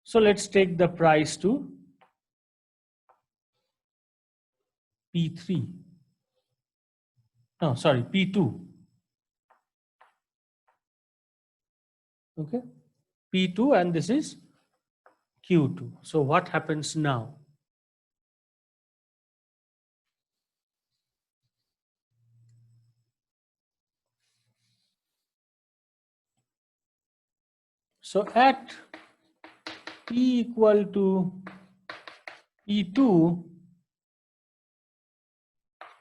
So let's take the price to P3. No, sorry, P2. Okay, P2, and this is Q2. So what happens now? So at P equal to P2,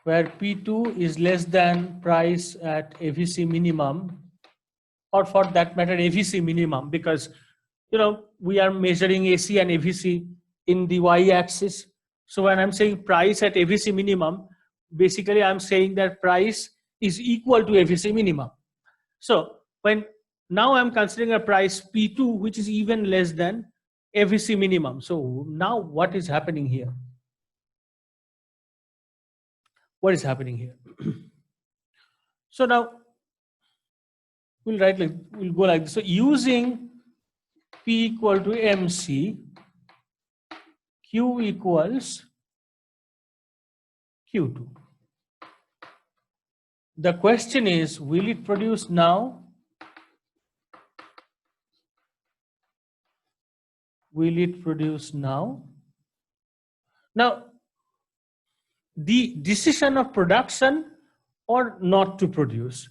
where P2 is less than price at AVC minimum, or for that matter AVC minimum, because we are measuring AC and AVC in the y-axis. So when I'm saying price at AVC minimum, basically I'm saying that price is equal to AVC minimum. So when now I'm considering a price P2 which is even less than AVC minimum. So now what is happening here? What is happening here? So now we'll go like this. So using P equal to MC, Q equals Q2. The question is, will it produce now? Will it produce now? Now, the decision of production or not to produce,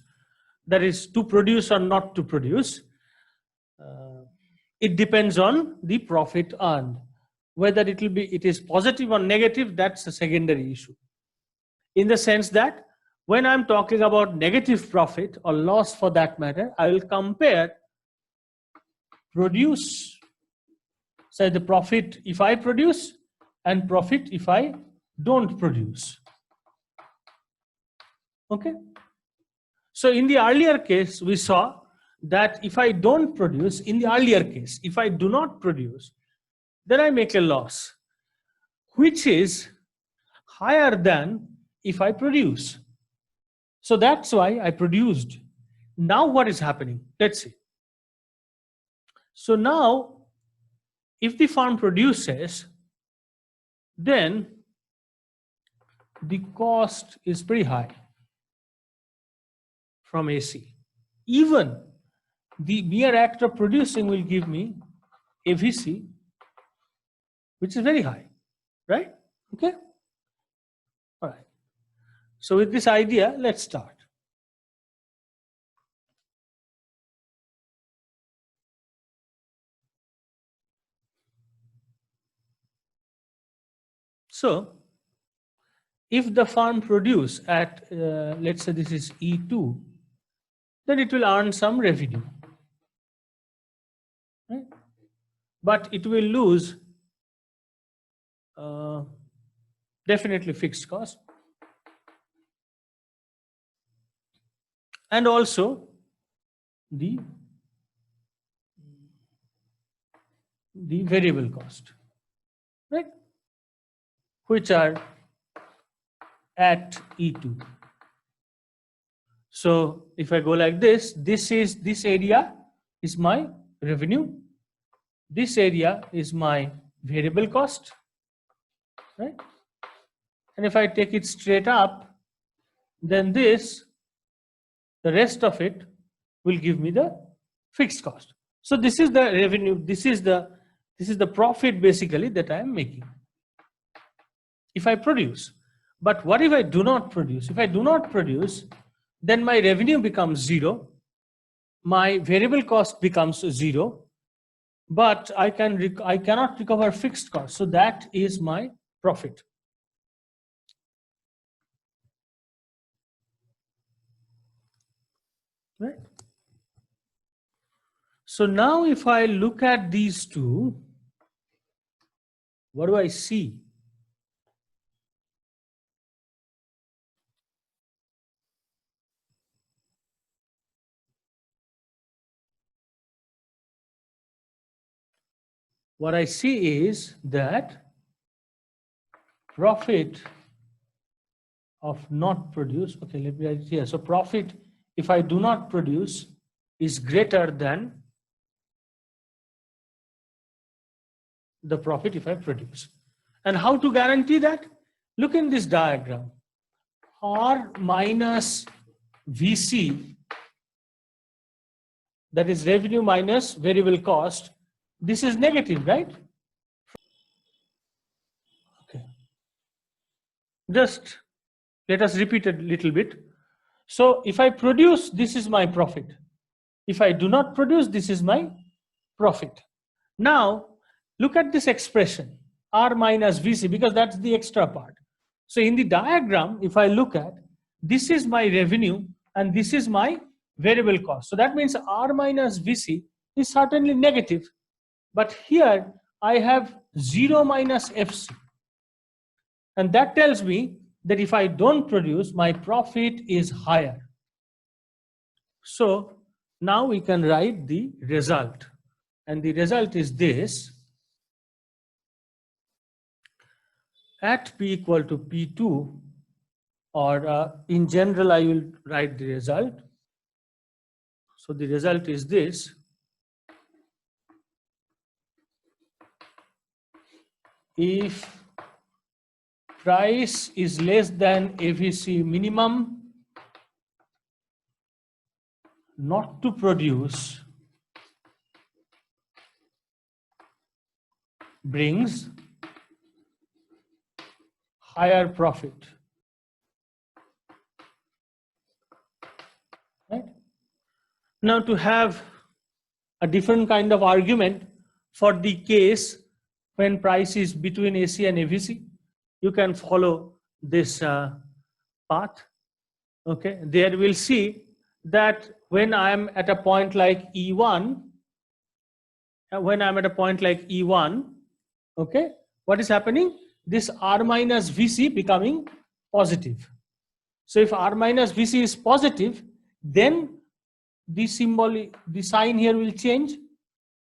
that is to produce or not to produce, it depends on the profit earned. Whether it is positive or negative, that's a secondary issue. In the sense that when I'm talking about negative profit or loss for that matter, I will compare produce, say the profit if I produce and profit if I don't produce. Okay. So in the earlier case, we saw that if I don't produce, in the earlier case, if I do not produce, then I make a loss, which is higher than if I produce. So that's why I produced. Now what is happening? Let's see. So now, if the firm produces, then the cost is pretty high from AC. Even the mere act of producing will give me AVC, which is very high, right? Okay. All right. So with this idea, let's start. So if the firm produce at, let's say this is E2, then it will earn some revenue, right? But it will lose definitely fixed cost, and also the variable cost, right, which are at E2. So if I go like this, this area is my revenue, this area is my variable cost, right? And if I take it straight up, then the rest of it will give me the fixed cost. So this is the revenue, this is the profit basically that I am making if I produce. But what if I do not produce? If I do not produce, then my revenue becomes 0, my variable cost becomes 0, but I cannot recover fixed cost. So that is my profit. Right? So now if I look at these two, what do I see? What I see is that profit of not produce, okay, let me write it here. So profit, if I do not produce, is greater than the profit if I produce. And how to guarantee that? Look in this diagram. R minus VC, that is revenue minus variable cost, this is negative, right? Okay. Just let us repeat a little bit. So if I produce, this is my profit. If I do not produce, this is my profit. Now, look at this expression, R minus VC, because that's the extra part. So in the diagram, if I look at, this is my revenue and this is my variable cost. So that means R minus VC is certainly negative. But here I have 0 minus FC. And that tells me that if I don't produce, my profit is higher. So now we can write the result. And the result is this. At P equal to P2, or in general, I will write the result. So the result is this. If price is less than AVC minimum, not to produce brings higher profit. Right? Now to have a different kind of argument for the case when price is between AC and AVC, you can follow this path. Okay, there we'll see that when I am at a point like E1, okay, what is happening? This R minus VC becoming positive. So if R minus VC is positive, then the symbol, the sign here will change.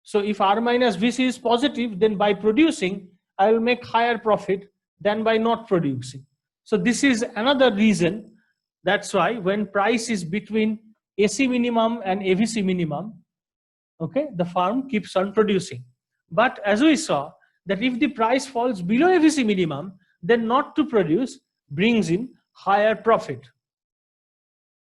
So if R minus VC is positive, then by producing, I will make higher profit than by not producing. So this is another reason. That's why when price is between AC minimum and AVC minimum, okay, the firm keeps on producing. But as we saw, that if the price falls below AVC minimum, then not to produce brings in higher profit.